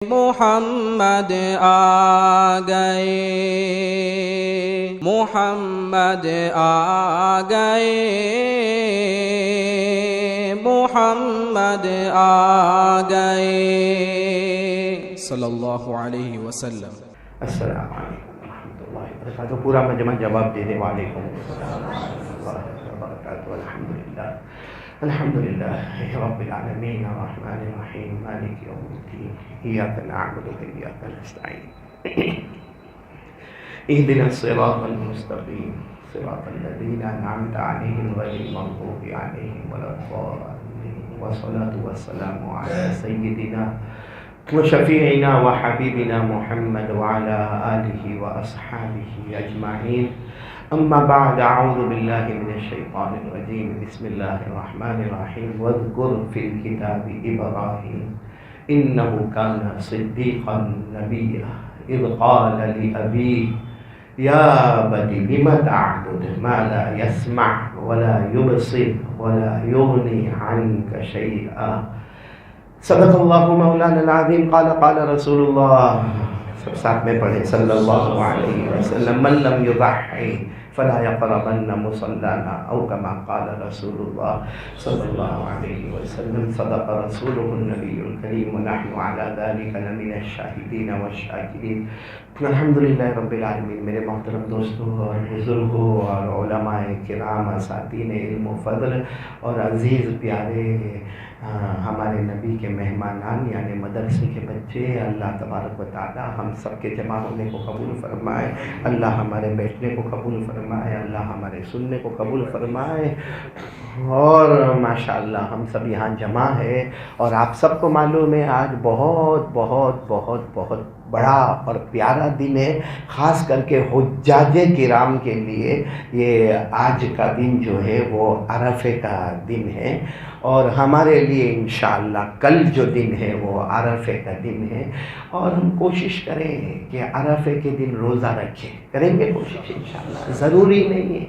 محمد آ گئے، محمد آ گئے، محمد آ گئے صلی اللہ علیہ وسلم۔ السلام علیکم ورحمۃ اللہ وبرکاتہ۔ پورا مجمع جواب دینے وعلیکم السلام ورحمۃ اللہ وبرکاتہ۔ الحمدللہ الحمدللہ رب العالمین الرحمن الرحیم مالک یوم الدین ایاک نعبد و ایاک نستعین اهدنا الصراط المستقیم صراط الذین انعمت علیہم غیر المغضوب علیہم ولا الضالین، والصلاة والسلام علی سیدنا وشفیعنا وحبیبنا محمد وعلى آلہ واصحابہ اجمعین، اما بعد، اعوذ باللہ من الشیطان الرجیم، بسم اللہ الرحمن الرحیم۔ واذکر فی الکتاب ابراہیم انہ کان صدیقا نبیا اذ قال لأبیہ یا ابت لم تعبد ما لا يسمع ولا يبصر ولا يغنی عنک شیئا۔ صدق اللہ مولانا العظیم۔ قال قال رسول اللہ، سب ساتھ میں پڑھیں، صلی اللہ علیہ وسلم، من لم یضحی فلا یقربن مصلانا، او کما قال رسول اللہ صلی اللہ علیہ وسلم۔ صدق رسولہ النبی الکریم ونحن علی ذلک لمن الشاہدین والشاکرین۔ الحمدللہ رب العالمین۔ میرے محترم دوستوں اور بزرگوں اور علماء کرام، اساتذین علم و فضل اور عزیز پیارے ہمارے نبی کے مہمانان یعنی مدرسے کے بچے، اللہ تبارک و تعالی ہم سب کے جمع ہونے کو قبول فرمائے، اللہ ہمارے بیٹھنے کو قبول فرمائے، اللہ ہمارے سننے کو قبول فرمائے۔ اور ماشاءاللہ ہم سب یہاں جمع ہے اور آپ سب کو معلوم ہے آج بہت بہت بہت بہت بڑا اور پیارا دن ہے، خاص کر کے حجاج کرام کے لیے یہ آج کا دن جو ہے وہ عرفے کا دن ہے، اور ہمارے لیے انشاءاللہ کل جو دن ہے وہ عرفے کا دن ہے، اور ہم کوشش کریں کہ عرفے کے دن روزہ رکھیں، کریں گے کوشش انشاءاللہ۔ ضروری نہیں ہے،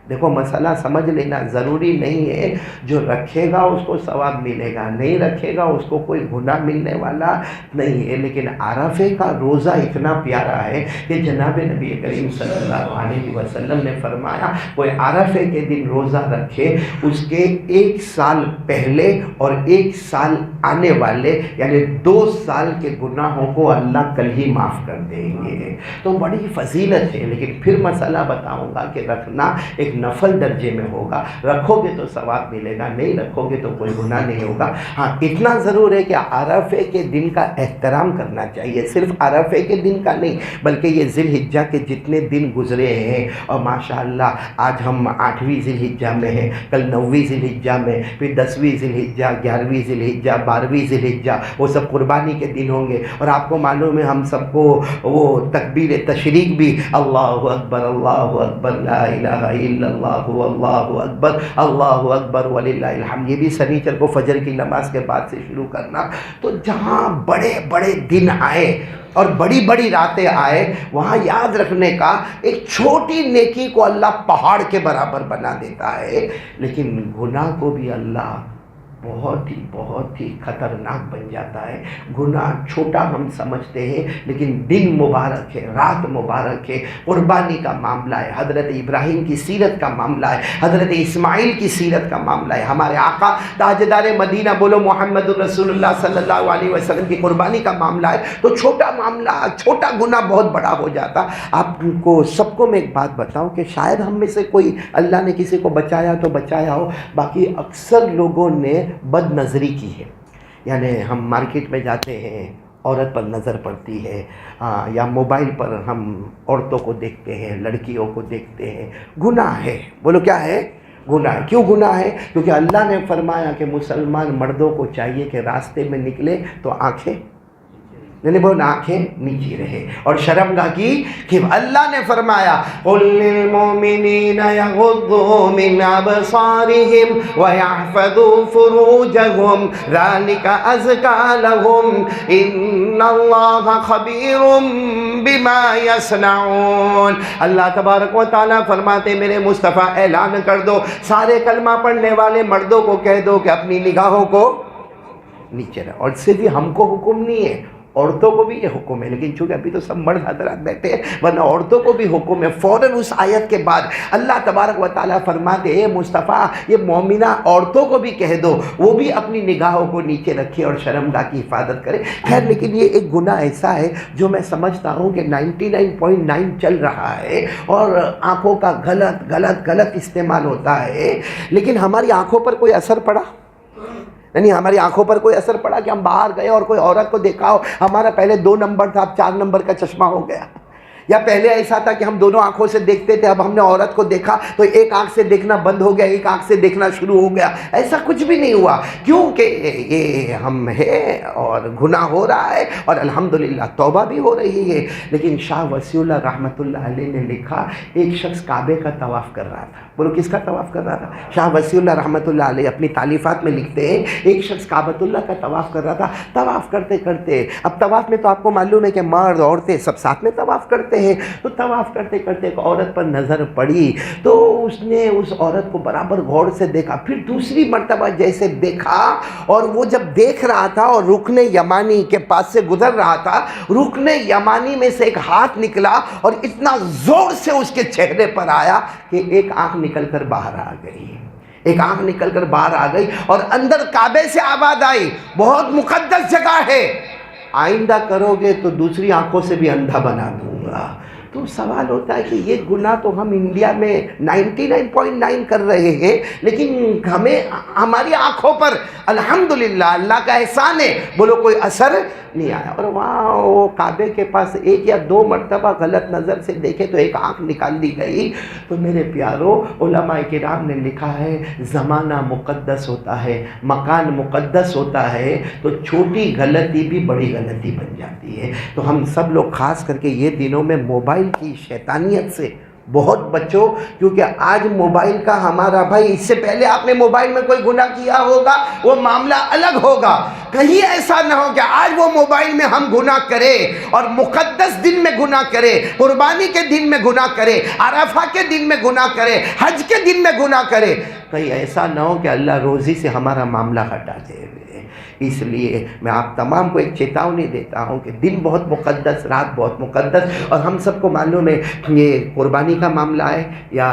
دیکھو مسئلہ سمجھ لینا، ضروری نہیں ہے جو رکھے گا اس کو ثواب ملے گا، نہیں رکھے گا اس کو کوئی گناہ ملنے والا نہیں ہے، لیکن عرفے کا روزہ اتنا پیارا ہے کہ جناب نبی کریم صلی اللہ علیہ وسلم نے فرمایا کوئی عرفے کے دن روزہ رکھے، اس کے 1 سال پہلے اور 1 سال آنے والے یعنی 2 سال کے گناہوں کو اللہ کل ہی معاف کر دیں گے۔ تو بڑی فضیلت ہے، لیکن پھر مسئلہ بتاؤں گا کہ رکھنا ایک نفل درجے میں ہوگا، رکھو گے تو ثواب ملے گا، نہیں رکھو گے تو کوئی گناہ نہیں ہوگا۔ ہاں اتنا ضرور ہے کہ عرفے کے دن کا احترام کرنا چاہیے، صرف عرفے کے دن کا نہیں بلکہ یہ ذی الحجہ کے جتنے دن گزرے ہیں، اور ماشاءاللہ آج ہم 8ویں ذی الحجہ میں ہیں، کل 9ویں ذی الحجہ میں، پھر 10ویں ذی الحجہ، 11ویں ذی الحجہ، 12ویں ذی الحجہ، وہ سب قربانی کے دن ہوں گے، اور آپ کو معلوم ہے ہم سب کو وہ تکبیر تشریق بھی اللہ اکبر اللہ اکبر لا الہ الا اللہ واللہ اکبر وللہ الحمد، یہ بھی سنیچر کو فجر کی نماز کے بعد سے شروع کرنا۔ تو جہاں بڑے بڑے دن آئے اور بڑی بڑی راتیں آئے، وہاں یاد رکھنے کا ایک چھوٹی نیکی کو اللہ پہاڑ کے برابر بنا دیتا ہے، لیکن گناہ کو بھی اللہ بہت ہی خطرناک بن جاتا ہے۔ گناہ چھوٹا ہم سمجھتے ہیں لیکن دن مبارک ہے، رات مبارک ہے، قربانی کا معاملہ ہے، حضرت ابراہیم کی سیرت کا معاملہ ہے، حضرت اسماعیل کی سیرت کا معاملہ ہے، ہمارے آقا تاجدار مدینہ بولو محمد الرسول اللہ صلی اللہ علیہ وسلم کی قربانی کا معاملہ ہے۔ تو چھوٹا معاملہ، چھوٹا گناہ بہت بڑا ہو جاتا۔ آپ کو سب کو میں ایک بات بتاؤں کہ شاید ہم میں سے کوئی اللہ نے کسی کو بچایا تو بچایا ہو، باقی اکثر لوگوں نے بد نظری کی ہے، یعنی ہم مارکیٹ میں جاتے ہیں، عورت پر نظر پڑتی ہے، یا موبائل پر ہم عورتوں کو دیکھتے ہیں، لڑکیوں کو دیکھتے ہیں، گناہ ہے۔ بولو کیا ہے؟ گناہ ہے۔ کیوں گناہ ہے؟ کیونکہ اللہ نے فرمایا کہ مسلمان مردوں کو چاہیے کہ راستے میں نکلے تو آنکھیں وہ آنکھیں نیچی رہے، اور شرمگاہ کی کہ اللہ نے فرمایا قُلْ لِلْمُؤْمِنِينَ يَغُضُّوا مِنْ أَبْصَارِهِمْ وَيَحْفَظُوا فُرُوجَهُمْ ذَلِكَ أَزْكَىٰ لَهُمْ إِنَّ اللَّهَ خَبِيرٌ بِمَا يَصْنَعُونَ۔ اللہ تبارک و تعالیٰ فرماتے میرے مصطفیٰ اعلان کر دو، سارے کلمہ پڑھنے والے مردوں کو کہہ دو کہ اپنی نگاہوں کو نیچے رہے، اور صرف ہم کو حکم نہیں ہے، عورتوں کو بھی یہ حکم ہے، لیکن چونکہ ابھی تو سب مرد حضرات بیٹھے ہیں، ورنہ عورتوں کو بھی حکم ہے۔ فوراً اس آیت کے بعد اللہ تبارک و تعالیٰ فرماتے اے مصطفیٰ یہ مومنہ عورتوں کو بھی کہہ دو وہ بھی اپنی نگاہوں کو نیچے رکھے اور شرمگاہ کی حفاظت کرے۔ خیر لیکن یہ ایک گناہ ایسا ہے جو میں سمجھتا ہوں کہ 99.9 چل رہا ہے اور آنکھوں کا غلط استعمال ہوتا ہے، لیکن ہماری آنکھوں پر کوئی اثر پڑا؟ یعنی ہماری آنکھوں پر کوئی اثر پڑا کہ ہم باہر گئے اور کوئی عورت کو دیکھا ہو، ہمارا پہلے 2 نمبر تھا اب 4 نمبر کا چشمہ ہو گیا؟ یا پہلے ایسا تھا کہ ہم دونوں آنکھوں سے دیکھتے تھے، اب ہم نے عورت کو دیکھا تو ایک آنکھ سے دیکھنا بند ہو گیا، ایک آنکھ سے دیکھنا شروع ہو گیا؟ ایسا کچھ بھی نہیں ہوا، کیونکہ یہ ہم ہے اور گناہ ہو رہا ہے اور الحمدللہ توبہ بھی ہو رہی ہے۔ لیکن شاہ وسیع اللہ رحمۃ اللہ علیہ نے لکھا ایک شخص کعبے کا طواف کر رہا تھا۔ بولو کس کا طواف کر رہا تھا؟ شاہ وسیع اللہ رحمۃ اللہ علیہ اپنی تالیفات میں لکھتے ہیں ایک شخص کعبۃ اللہ کا طواف کر رہا تھا۔ طواف کرتے کرتے، اب طواف میں تو آپ کو معلوم ہے کہ مرد عورتیں سب ساتھ میں طواف کرتے ہیں، تو طواف کرتے کرتے ایک عورت پر نظر پڑی تو اس نے اس عورت کو برابر غور سے دیکھا، پھر دوسری مرتبہ جیسے دیکھا، اور وہ جب دیکھ رہا تھا اور رکن یمانی کے پاس سے گزر رہا تھا، رکن یمانی میں سے ایک ہاتھ نکلا اور اتنا زور سے اس کے چہرے پر آیا کہ ایک آنکھ نکل کر باہر آ گئی، ایک آنکھ نکل کر باہر آ گئی، اور اندر کعبے سے آواز آئی بہت مقدس جگہ ہے، آئندہ کرو گے تو دوسری آنکھوں سے بھی اندھا بنا دوں گا۔ تو سوال ہوتا ہے کہ یہ گناہ تو ہم انڈیا میں 99.9 کر رہے ہیں، لیکن ہمیں ہماری آنکھوں پر الحمدللہ اللہ کا احسان ہے بولو کوئی اثر نہیں آیا۔ اور وہاں وہ کعبے کے پاس 1 یا 2 مرتبہ غلط نظر سے دیکھے تو ایک آنکھ نکال دی گئی۔ تو میرے پیارو علماء کرام نے لکھا ہے زمانہ مقدس ہوتا ہے، مکان مقدس ہوتا ہے، تو چھوٹی غلطی بھی بڑی غلطی بن جاتی ہے۔ تو ہم سب لوگ خاص کر کے یہ دنوں میں موبائل کی شیطانیت سے بہت بچو، کیونکہ آج موبائل کا ہمارا بھائی، اس سے پہلے آپ نے موبائل میں کوئی گناہ کیا ہوگا وہ معاملہ الگ ہوگا، کہیں ایسا نہ ہو کہ آج وہ موبائل میں ہم گناہ کریں اور مقدس دن میں گناہ کریں، قربانی کے دن میں گناہ کریں، عرفہ کے دن میں گناہ کریں، حج کے دن میں گناہ کریں، کہیں ایسا نہ ہو کہ اللہ روزی سے ہمارا معاملہ ہٹا دے۔ اس لیے میں آپ تمام کو ایک چیتاونی دیتا ہوں کہ دن بہت مقدس، رات بہت مقدس، اور ہم سب کو معلوم ہے یہ قربانی کا معاملہ ہے یا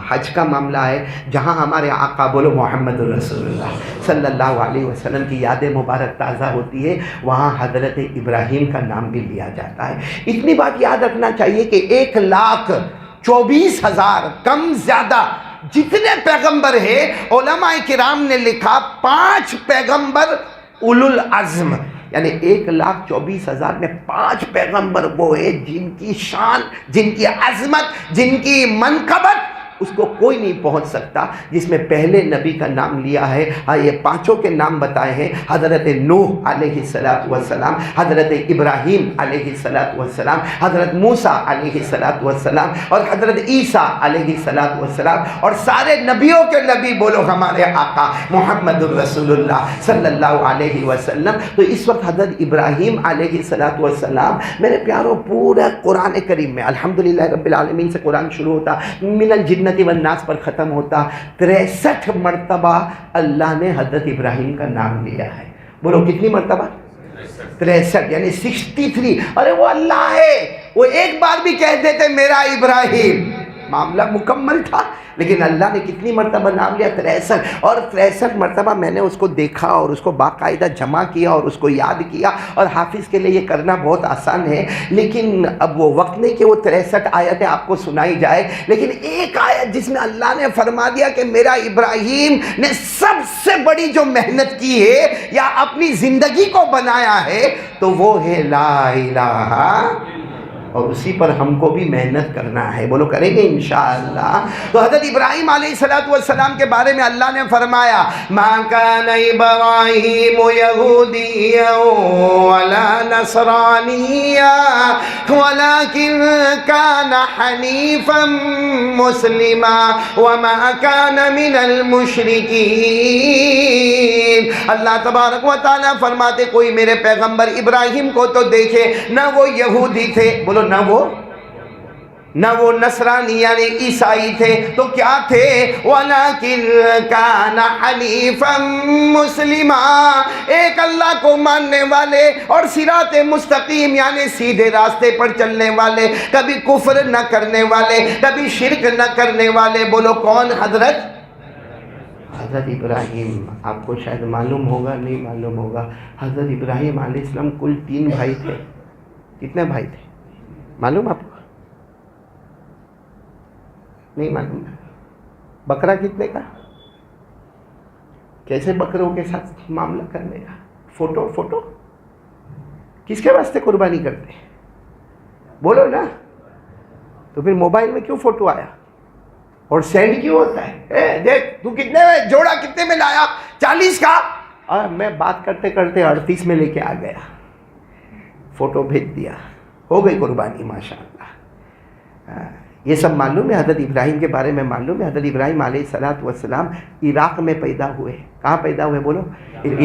حج کا معاملہ ہے، جہاں ہمارے آقا بولو محمد رسول اللہ صلی اللہ علیہ وسلم کی یاد مبارک تازہ ہوتی ہے، وہاں حضرت ابراہیم کا نام بھی لیا جاتا ہے۔ اتنی بات یاد رکھنا چاہیے کہ 1,24,000 کم زیادہ جتنے پیغمبر ہیں، علماء کرام نے لکھا 5 پیغمبر اولو العزم، یعنی 1,24,000 میں 5 پیغمبر وہ ہیں جن کی شان، جن کی عظمت، جن کی منقبت اس کو کوئی نہیں پہنچ سکتا۔ جس میں پہلے نبی کا نام لیا ہے، یہ 5 کے نام بتائے ہیں، حضرت نوح علیہ السلام، حضرت ابراہیم علیہ السلام، حضرت موسیٰ علیہ السلام، اور حضرت عیسیٰ علیہ السلام، اور سارے نبیوں کے نبی بولو ہمارے آقا محمد الرسول اللہ صلی اللہ علیہ وسلم۔ تو اس وقت حضرت ابراہیم علیہ السلام میرے پیاروں پورا قرآن کریم میں الحمدللہ رب العالمین سے قرآن شروع ہوتا، من الجنت والناس پر ختم ہوتا، 63 مرتبہ اللہ نے حضرت ابراہیم کا نام لیا ہے۔ بولو کتنی مرتبہ؟ 63، یعنی 63۔ ارے وہ اللہ ہے، وہ ایک بار بھی کہہ دیتے میرا ابراہیم، معاملہ مکمل تھا، لیکن اللہ نے کتنی مرتبہ نام لیا؟ 63۔ اور 63 مرتبہ میں نے اس کو دیکھا اور اس کو باقاعدہ جمع کیا اور اس کو یاد کیا، اور حافظ کے لیے یہ کرنا بہت آسان ہے، لیکن اب وہ وقت نہیں کہ وہ 63 آیتیں آپ کو سنائی جائے، لیکن ایک آیت جس میں اللہ نے فرما دیا کہ میرا ابراہیم نے سب سے بڑی جو محنت کی ہے یا اپنی زندگی کو بنایا ہے تو وہ ہے لا الہ، اور اسی پر ہم کو بھی محنت کرنا ہے، بولو کریں گے انشاءاللہ۔ تو حضرت ابراہیم علیہ السلام کے بارے میں اللہ نے فرمایا ما کان ابراہیم یہودیا ولا نصرانیا ولکن کان حنیفا مسلما وما کان من المشرکین۔ اللہ تبارک و تعالیٰ فرماتے کوئی میرے پیغمبر ابراہیم کو تو دیکھے، نہ وہ یہودی تھے، بولو نہ وہ نصرانی یعنی عیسائی تھے تو کیا تھے؟ وَلَكِنْ كَانَ حَنِيفًا مُسْلِمًا، ایک اللہ کو ماننے والے اور صراط مستقیم یعنی سیدھے راستے پر چلنے والے، کبھی کفر نہ کرنے والے، کبھی شرک نہ کرنے والے۔ بولو کون؟ حضرت ابراہیم۔ آپ کو شاید معلوم ہوگا، نہیں معلوم ہوگا، حضرت ابراہیم علیہ السلام کل 3 بھائی تھے۔ کتنے بھائی تھے معلوم آپ کو؟ نہیں معلوم؟ بکرا کتنے کا؟ کیسے بکروں کے ساتھ معاملہ کرنے کا؟ فوٹو کس کے واسطے قربانی کرتے ہیں؟ بولو نا۔ تو پھر موبائل میں کیوں فوٹو آیا اور سینڈ کیوں ہوتا ہے؟ دیکھ تو کتنے میں جوڑا، کتنے میں لایا؟ 40 کا۔ اور میں بات کرتے کرتے 38 میں لے کے آ گیا، فوٹو بھیج دیا، ہو گئی قربانی ماشاءاللہ۔ یہ سب معلوم ہے، حضرت ابراہیم کے بارے میں معلوم ہے۔ حضرت ابراہیم علیہ السلام عراق میں پیدا ہوئے۔ کہاں پیدا ہوئے بولو؟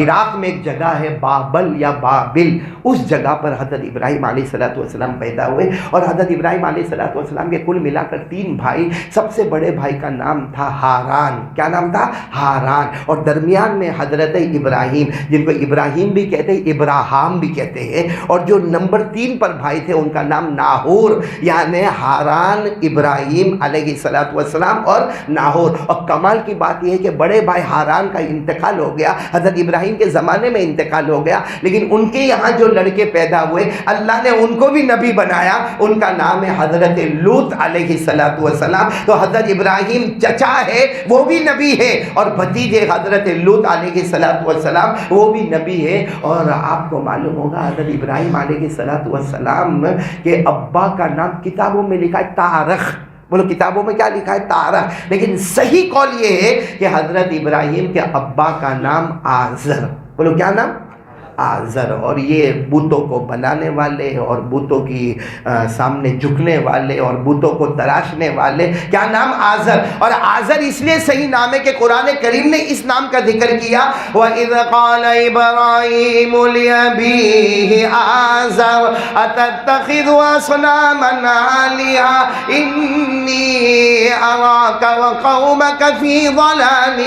عراق میں ایک جگہ ہے بابل یا بابل، اس جگہ پر حضرت ابراہیم علیہ السلام پیدا ہوئے۔ اور حضرت ابراہیم علیہ السلام کے کل ملا کر 3 بھائی۔ سب سے بڑے بھائی کا نام تھا ہاران۔ کیا نام تھا؟ ہاران۔ اور درمیان میں حضرت ابراہیم، جن کو ابراہیم بھی کہتے ہیں، ابراہام بھی کہتے ہیں۔ اور جو نمبر 3 پر بھائی تھے ان کا نام ناہور، یعنی ہاران، ابراہیم علیہ السلام اور ناہور۔ اور کمال کی بات یہ ہے کہ بڑے بھائی ہاران کا انتقال ہو گیا، حضرت ابراہیم کے زمانے میں انتقال ہو گیا، لیکن ان کے یہاں جو لڑکے پیدا ہوئے اللہ نے ان کو بھی نبی بنایا۔ ان کا نام ہے حضرت لوط علیہ السلام۔ تو حضرت ابراہیم چچا ہے وہ بھی نبی ہے، اور بھتیجے حضرت لوط علیہ السلام وہ بھی نبی ہے۔ اور آپ کو معلوم ہوگا حضرت ابراہیم علیہ السلام کے ابا کا نام کتابوں میں لکھا ہے تارخ۔ بولو کتابوں میں کیا لکھا ہے؟ تارخ۔ لیکن صحیح قول یہ ہے کہ حضرت ابراہیم کے ابا کا نام آزر۔ بولو کیا نام؟ آزر۔ اور یہ بتوں کو بنانے والے اور بتوں کی سامنے جھکنے والے اور بتوں کو تراشنے والے، کیا نام؟ آزر۔ اور آزر اس لیے صحیح نام ہے کہ قرآن کریم نے اس نام کا ذکر کیا، وَإِذْ قَالَ إِبْرَاهِيمُ لِأَبِيهِ آزَرَ أَتَتَّخِذُ أَصْنَامًا آلِهَةً إِنِّي أَرَاكَ وَقَوْمَكَ فِي ضَلَالٍ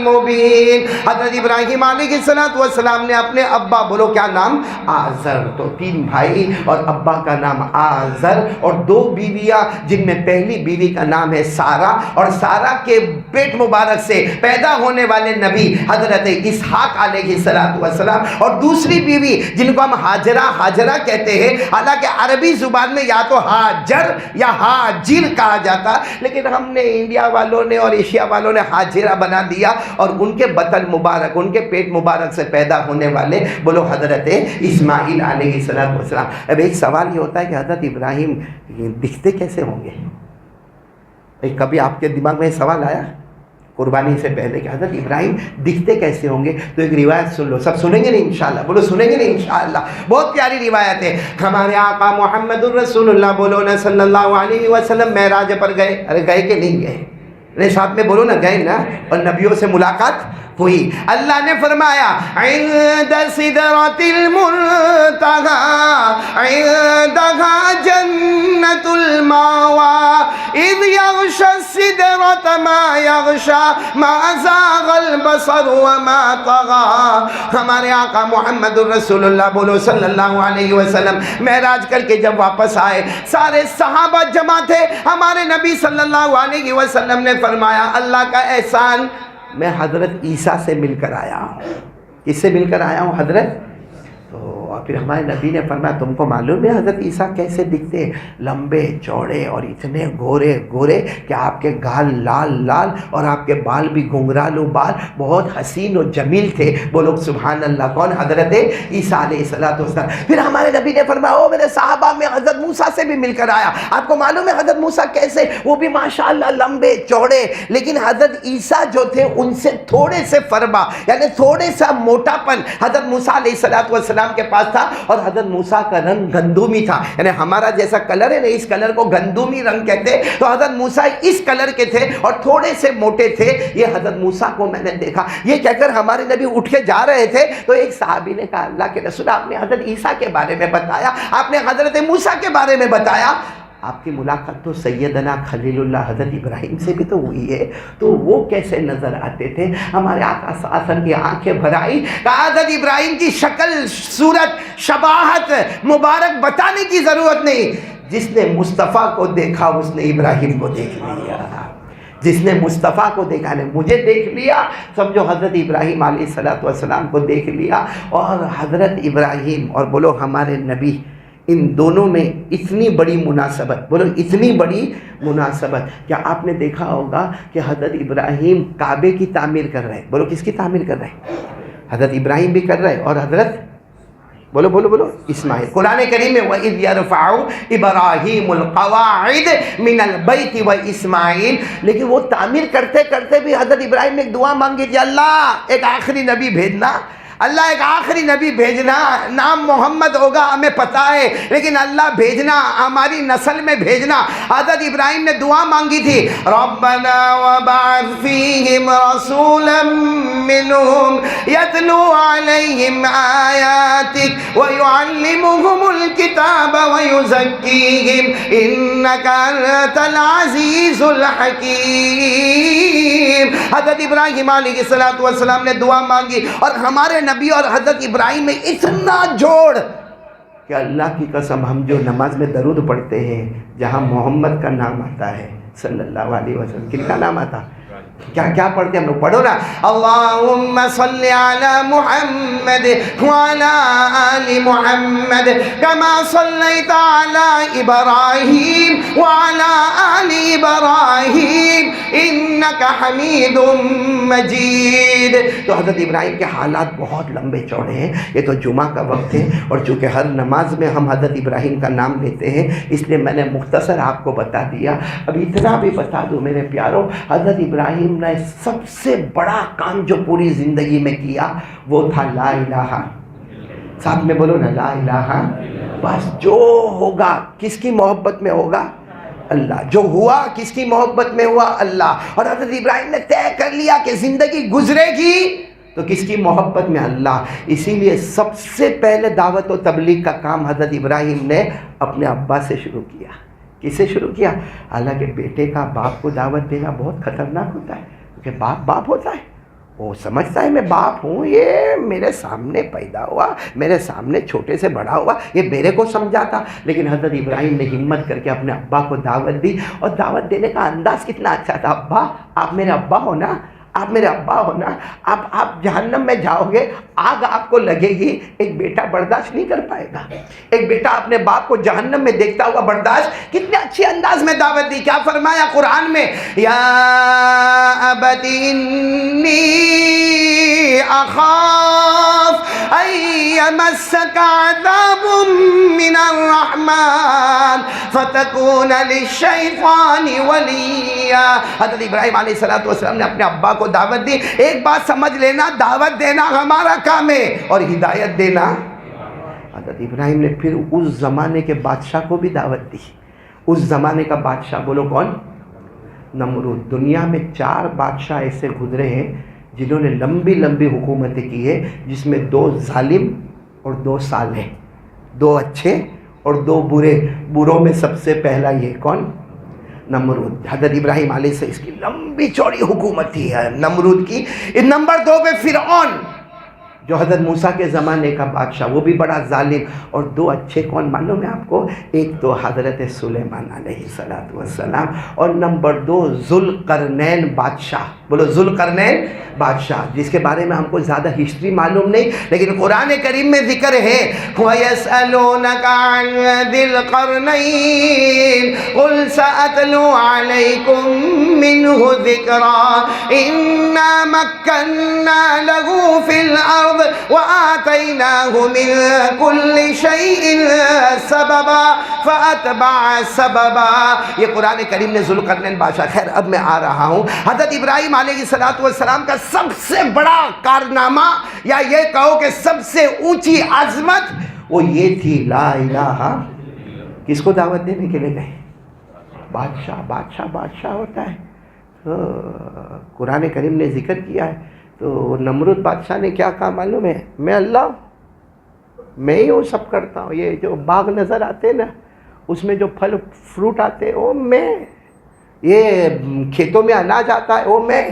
مُبِينٍ۔ حضرت ابراہیم علیہ السلام نے اپنے ابا، بولو کیا نام؟ آزر۔ تو 3 بھائی اور ابا کا نام آزر، اور 2 بیویاں، جن میں پہلی بیوی کا نام ہے سارہ، اور سارہ کے پیٹ مبارک سے پیدا ہونے والے نبی حضرت اسحاق علیہ السلام، اور دوسری بیوی جن کو ہم ہاجرہ کہتے ہیں، حالانکہ عربی زبان میں یا تو ہاجر یا ہاجر کہا جاتا، لیکن ہم نے انڈیا والوں نے اور ایشیا والوں نے ہاجرہ بنا دیا، اور ان کے بطن مبارک، ان کے پیٹ مبارک سے پیدا ہونے والے بولو حضرت اسماعیل علیہ السلام۔ اب ایک سوال یہ ہوتا ہے کہ حضرت ابراہیم دکھتے کیسے ہوں گے؟ کبھی آپ کے دماغ میں سوال آیا قربانی سے پہلے کہ حضرت ابراہیم دکھتے کیسے ہوں گے؟ تو ایک روایت سن لو، سب سنیں گے نا انشاءاللہ؟ بولو سنیں گے نا انشاءاللہ؟ بہت پیاری روایت ہے۔ ہمارے آقا محمد الرسول اللہ بولو نا صلی اللہ علیہ وسلم معراج پر گئے۔ ارے گئے کہ نہیں گئے؟ ساتھ میں بولو نا، گئے نا؟ اور نبیوں سے ملاقات ہوئی۔ اللہ نے فرمایا عند سدرۃ المنتہی عندها جنۃ المأوى اذ یغشی السدرۃ ما یغشی ما زاغ البصر وما طغى۔ ہمارے آقا محمد الرسول اللہ بولو صلی اللہ علیہ وسلم معراج کر کے جب واپس آئے، سارے صحابہ جمع تھے۔ ہمارے نبی صلی اللہ علیہ وسلم نے فرمایا اللہ کا احسان، میں حضرت عیسیٰ سے مل کر آیا ہوں۔ کس سے مل کر آیا ہوں؟ حضرت۔ اور پھر ہمارے نبی نے فرمایا تم کو معلوم ہے حضرت عیسیٰ کیسے دکھتے؟ لمبے چوڑے اور اتنے گورے گورے کہ آپ کے گال لال لال اور آپ کے بال بھی گھنگرالو بال، بہت حسین و جمیل تھے۔ بولو سبحان اللہ۔ کون؟ حضرت عیسیٰ علیہ السلام۔ پھر ہمارے نبی نے فرمایا او میرے صحابہ میں حضرت موسیٰ سے بھی مل کر آیا۔ آپ کو معلوم ہے حضرت موسیٰ کیسے؟ وہ بھی ماشاءاللہ لمبے چوڑے، لیکن حضرت عیسیٰ جو تھے ان سے تھوڑے سے فربا، یعنی تھوڑے سا موٹا پن حضرت موسیٰ علیہ السلام کے پاس تھا، اور حضرت موسیٰ کا رنگ گندمی تھا، یعنی ہمارا جیسا کلر ہے نا اس کلر کو گندمی رنگ کہتے، تو حضرت موسیٰ اس کلر کے تھے اور تھوڑے سے موٹے تھے۔ یہ حضرت موسیٰ کو میں نے دیکھا۔ یہ کہہ کر ہمارے نبی اٹھ کے جا رہے تھے تو ایک صحابی نے کہا اللہ کے رسول آپ نے حضرت عیسیٰ کے بارے میں بتایا، آپ نے حضرت موسیٰ کے بارے میں بتایا، آپ کی ملاقات تو سیدنا خلیل اللہ حضرت ابراہیم سے بھی تو ہوئی ہے، تو وہ کیسے نظر آتے تھے؟ ہمارے آقا صلی اللہ علیہ وسلم کی آنکھیں بھر آئی، کہا حضرت ابراہیم کی شکل، صورت، شباہت مبارک بتانے کی ضرورت نہیں، جس نے مصطفیٰ کو دیکھا اس نے ابراہیم کو دیکھ لیا، جس نے مصطفیٰ کو دیکھا نے مجھے دیکھ لیا، سمجھو حضرت ابراہیم علیہ السلام کو دیکھ لیا۔ اور حضرت ابراہیم اور بولو ہمارے نبی، ان دونوں میں اتنی بڑی مناسبت، بولو اتنی بڑی مناسبت۔ کیا آپ نے دیکھا ہوگا کہ حضرت ابراہیم کعبے کی تعمیر کر رہے ہیں؟ بولو کس کی تعمیر کر رہے ہیں؟ حضرت ابراہیم بھی کر رہے ہیں، اور حضرت بولو بولو بولو اسماعیل۔ قرآن کریم میں وَإِذْ يَرْفَعُ إِبْرَاهِيمُ الْقَوَاعِدَ مِنَ الْبَيْتِ وَإِسْمَاعِيل، لیکن وہ تعمیر کرتے کرتے بھی حضرت ابراہیم نے ایک دعا مانگی تھی، اللہ ایک آخری نبی بھیجنا، اللہ ایک آخری نبی بھیجنا، نام محمد ہوگا ہمیں پتا ہے، لیکن اللہ بھیجنا، ہماری نسل میں بھیجنا۔ حضرت ابراہیم نے دعا مانگی تھی، ربنا وبعث فیہم رسولا منہم یتلو علیہم آیاتک ویعلمہم الکتاب ویزکیہم انک انت العزیز الحکیم۔ حضرت ابراہیم علیہ السلام نے دعا مانگی، اور ہمارے نبی اور حضرت ابراہیم میں اتنا جوڑ کہ اللہ کی قسم ہم جو نماز میں درود پڑھتے ہیں، جہاں محمد کا نام آتا ہے صلی اللہ علیہ وسلم، کن کا نام آتا؟ کیا پڑھتے ہیں ہم لوگ؟ پڑھو نا، اللہم صلی علی محمد وعلی آل محمد کما صلیت علی ابراہیم وعلی آل ابراہیم انک حمید مجید۔ تو حضرت ابراہیم کے حالات بہت لمبے چوڑے ہیں، یہ تو جمعہ کا وقت ہے، اور چونکہ ہر نماز میں ہم حضرت ابراہیم کا نام لیتے ہیں، اس لیے میں نے مختصر آپ کو بتا دیا۔ اب اتنا بھی بتا دوں میرے پیاروں، حضرت ابراہیم نے سب سے بڑا کام جو پوری زندگی میں کیا وہ تھا لا الہ، ساتھ میں بولو نا، لا الہ۔ بس جو ہوگا کس کی محبت میں ہوگا؟ اللہ۔ جو ہوا کس کی محبت میں ہوا؟ اللہ۔ اور حضرت ابراہیم نے طے کر لیا کہ زندگی گزرے گی تو کس کی محبت میں؟ اللہ۔ اسی لیے سب سے پہلے دعوت و تبلیغ کا کام حضرت ابراہیم نے اپنے ابا سے شروع کیا۔ کس سے شروع کیا؟ حالانکہ بیٹے کا باپ کو دعوت دینا بہت خطرناک ہوتا ہے، کیونکہ باپ ہوتا ہے، وہ سمجھتا ہے میں باپ ہوں، یہ میرے سامنے پیدا ہوا، میرے سامنے چھوٹے سے بڑا ہوا، یہ میرے کو سمجھاتا۔ لیکن حضرت ابراہیم نے ہمت کر کے اپنے ابا کو دعوت دی، اور دعوت دینے کا انداز کتنا اچھا تھا۔ ابا آپ میرے ابا ہو نا، آپ میرے ابا ہو نا، آپ جہنم میں جاؤ گے، آگ آپ کو لگے گی، ایک بیٹا برداشت نہیں کر پائے گا۔ ایک بیٹا اپنے باپ کو جہنم میں دیکھتا ہوا برداشت، کتنے اچھے انداز میں دعوت دی۔ کیا فرمایا قرآن میں؟ یا ابت انی اخاف ان یمسک عذاب من الرحمن فتکون للشیطان ولیا۔ حضرت ابراہیم علیہ السلام نے اپنے ابا کو دعوت دی۔ ایک بات سمجھ لینا، دعوت دینا ہمارا کام ہے اور ہدایت دینا۔ حضرت ابراہیم نے پھر اس زمانے کے بادشاہ کو بھی دعوت دی۔ اس زمانے کا بادشاہ بولو کون؟ نمرود۔ دنیا میں 4 بادشاہ ایسے گزرے ہیں جنہوں نے لمبی لمبی حکومتیں کی ہے، جس میں 2 ظالم اور 2 صالح، 2 اچھے اور 2 برے۔ بروں میں سب سے پہلا یہ کون؟ نمرود۔ حضرت ابراہیم علیہ السلام، اس کی لمبی چوڑی حکومت تھی نمرود کی۔ نمبر 2 پہ فرعون، جو حضرت موسیٰ کے زمانے کا بادشاہ، وہ بھی بڑا ظالم۔ اور 2 اچھے کون معلوم ہے آپ کو؟ ایک تو حضرت سلیمان علیہ السلام، اور نمبر 2 ذوالقرنین بادشاہ۔ بولو ذوالقرنین بادشاہ، جس کے بارے میں ہم کو زیادہ ہسٹری معلوم نہیں، لیکن قرآن کریم میں ذکر ہے وَيَسْأَلُونَكَ عَنْ ذِي الْقَرْنَيْنِ قُلْ سَأَتْلُو عَلَيْكُمْ مِنْهُ ذِكْرًا إِنَّا مَكَّنَّا لَهُ فِي الْأَرْضِ وَآتَيْنَاهُ مِنْ كُلِّ شَيْءٍ سَبَبًا فَأَتْبَعَ سَبَبًا۔ یہ قرآن کریم نے ذوالقرنین بادشاہ۔ خیر اب میں آ رہا ہوں، حضرت ابراہیم علیہ السلام کا سب سے بڑا کارنامہ، یا یہ کہو کہ سب سے اونچی عظمت، وہ یہ تھی لا الہ۔ کس کو دعوت دینے کے لیے گئے؟ بادشاہ ہوتا ہے۔ تو قرآن کریم نے ذکر کیا ہے، تو نمرود بادشاہ نے کیا کہا معلوم ہے؟ میں اللہ ہوں، میں ہی وہ سب کرتا ہوں۔ یہ جو باغ نظر آتے ہیں نا، اس میں جو پھل فروٹ آتے وہ میں، یہ کھیتوں میں اناج آتا ہے وہ میں.